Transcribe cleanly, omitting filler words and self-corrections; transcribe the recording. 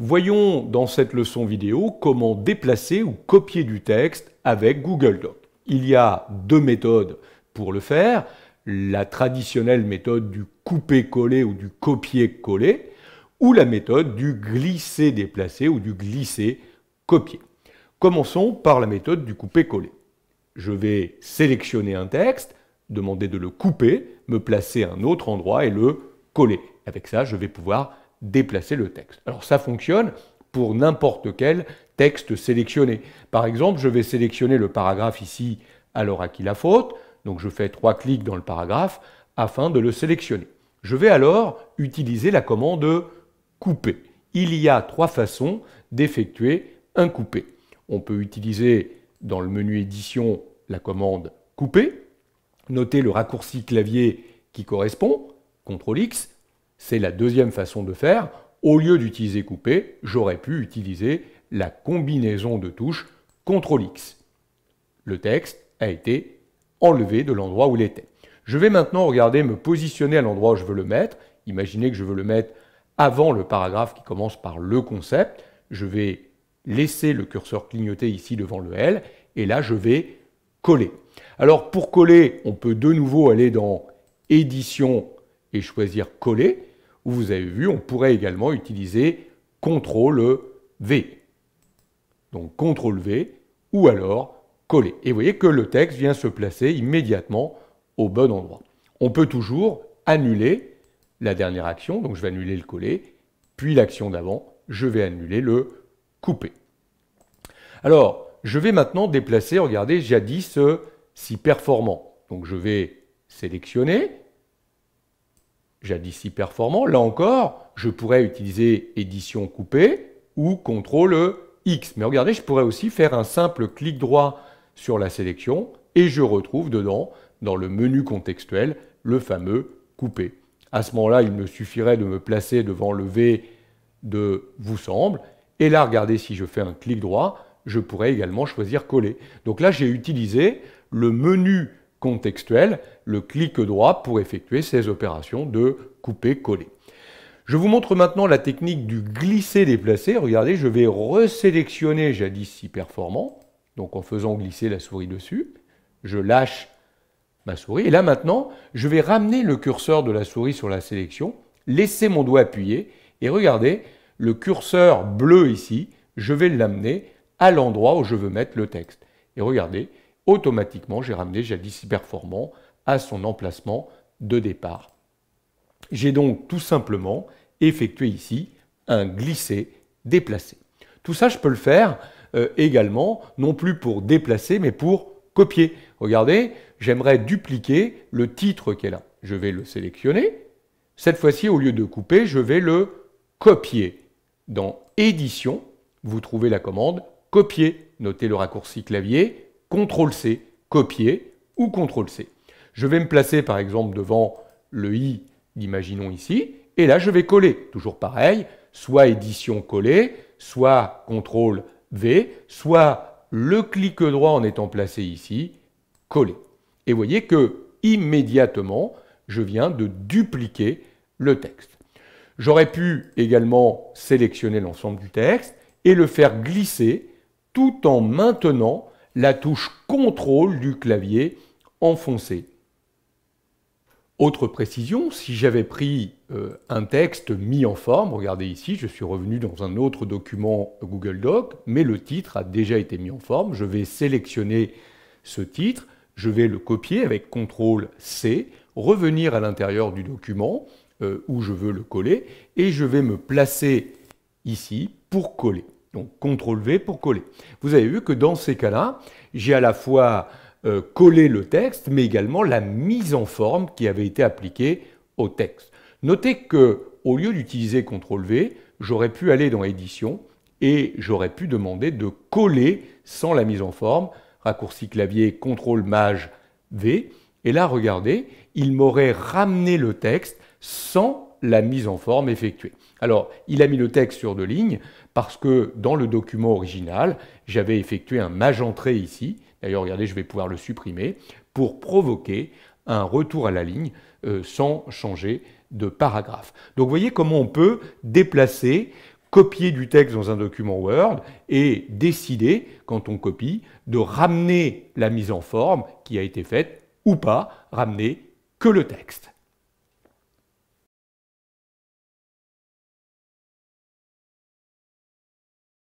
Voyons dans cette leçon vidéo comment déplacer ou copier du texte avec Google Docs. Il y a deux méthodes pour le faire. La traditionnelle méthode du couper-coller ou du copier-coller ou la méthode du glisser-déplacer ou du glisser-copier. Commençons par la méthode du couper-coller. Je vais sélectionner un texte, demander de le couper, me placer à un autre endroit et le coller. Avec ça, je vais pouvoir déplacer le texte. Alors ça fonctionne pour n'importe quel texte sélectionné. Par exemple, je vais sélectionner le paragraphe ici alors à qui la faute. Donc je fais 3 clics dans le paragraphe afin de le sélectionner. Je vais alors utiliser la commande couper. Il y a 3 façons d'effectuer un couper. On peut utiliser dans le menu édition la commande couper. Notez le raccourci clavier qui correspond, CTRL X. C'est la deuxième façon de faire. Au lieu d'utiliser couper, j'aurais pu utiliser la combinaison de touches CTRL X. Le texte a été enlevé de l'endroit où il était. Je vais maintenant regarder, me positionner à l'endroit où je veux le mettre. Imaginez que je veux le mettre avant le paragraphe qui commence par le concept. Je vais laisser le curseur clignoter ici devant le L et là je vais coller. Alors pour coller, on peut de nouveau aller dans édition et choisir coller. Où vous avez vu, on pourrait également utiliser CTRL V. Donc CTRL V ou alors coller. Et vous voyez que le texte vient se placer immédiatement au bon endroit. On peut toujours annuler la dernière action, donc je vais annuler le coller, puis l'action d'avant, je vais annuler le couper. Alors, je vais maintenant déplacer, regardez, jadis si performant. Donc je vais sélectionner, jadis si performant. Là encore, je pourrais utiliser édition coupée ou CTRL X. Mais regardez, je pourrais aussi faire un simple clic droit sur la sélection et je retrouve dedans, dans le menu contextuel, le fameux couper. À ce moment-là, il me suffirait de me placer devant le V de vous semble. Et là, regardez, si je fais un clic droit, je pourrais également choisir coller. Donc là, j'ai utilisé le menu contextuel, le clic droit pour effectuer ces opérations de couper-coller. Je vous montre maintenant la technique du glisser-déplacer. Regardez, je vais resélectionner jadis si performant, donc en faisant glisser la souris dessus. Je lâche ma souris et là maintenant, je vais ramener le curseur de la souris sur la sélection, laisser mon doigt appuyé et regardez, le curseur bleu ici, je vais l'amener à l'endroit où je veux mettre le texte. Et regardez, automatiquement, j'ai ramené jadis si performant à son emplacement de départ. J'ai donc tout simplement effectué ici un glisser-déplacer. Tout ça, je peux le faire également, non plus pour déplacer, mais pour copier. Regardez, j'aimerais dupliquer le titre qui est là. Je vais le sélectionner. Cette fois-ci, au lieu de couper, je vais le copier. Dans Édition, vous trouvez la commande copier. Notez le raccourci clavier, CTRL-C, copier ou CTRL-C. Je vais me placer par exemple devant le I, imaginons ici, et là je vais coller. Toujours pareil, soit édition coller, soit CTRL-V, soit le clic droit en étant placé ici, coller. Et vous voyez que immédiatement, je viens de dupliquer le texte. J'aurais pu également sélectionner l'ensemble du texte et le faire glisser tout en maintenant la touche CTRL du clavier enfoncé. Autre précision, si j'avais pris un texte mis en forme, regardez ici, je suis revenu dans un autre document Google Doc, mais le titre a déjà été mis en forme. Je vais sélectionner ce titre, je vais le copier avec CTRL-C, revenir à l'intérieur du document où je veux le coller, et je vais me placer ici pour coller. Donc CTRL-V pour coller. Vous avez vu que dans ces cas-là, j'ai à la fois collé le texte, mais également la mise en forme qui avait été appliquée au texte. Notez qu'au lieu d'utiliser CTRL-V, j'aurais pu aller dans Édition et j'aurais pu demander de coller sans la mise en forme, raccourci clavier CTRL-MAJ-V, et là, regardez, il m'aurait ramené le texte sans la mise en forme effectuée. Alors, il a mis le texte sur 2 lignes parce que dans le document original, j'avais effectué un magentré ici. D'ailleurs, regardez, je vais pouvoir le supprimer pour provoquer un retour à la ligne sans changer de paragraphe. Donc, vous voyez comment on peut déplacer, copier du texte dans un document Word et décider, quand on copie, de ramener la mise en forme qui a été faite ou pas, ramener que le texte.